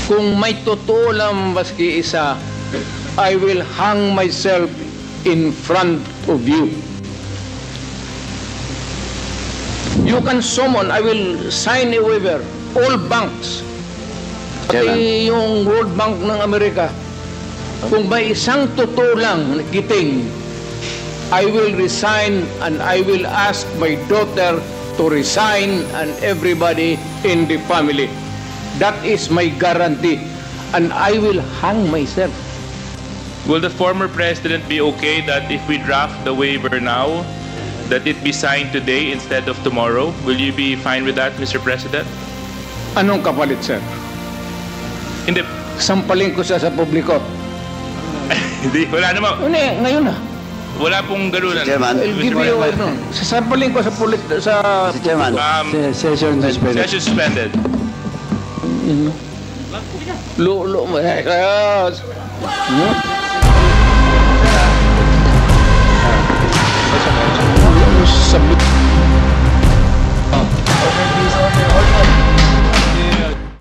Kung may totoo lang maski isa, I will hang myself in front of you. You can summon, I will sign a waiver, all banks, pati yung World Bank ng Amerika. Kung may isang totoo lang nakiting, I will resign and I will ask my daughter to resign and everybody in the family. That is my guarantee. And I will hang myself. Will the former president be okay that if we draft the waiver now, that it be signed today instead of tomorrow? Will you be fine with that, Mr. President? Anong kapalit, sir? Hindi. Sampalin ko siya sa publiko. Hindi, wala naman. Hindi, ngayon na. Wala pong ganunan. Chairman. I'll give you, sasampalin ko sa Mr. Chairman, session suspended. Session suspended. Lulo mo. Sabi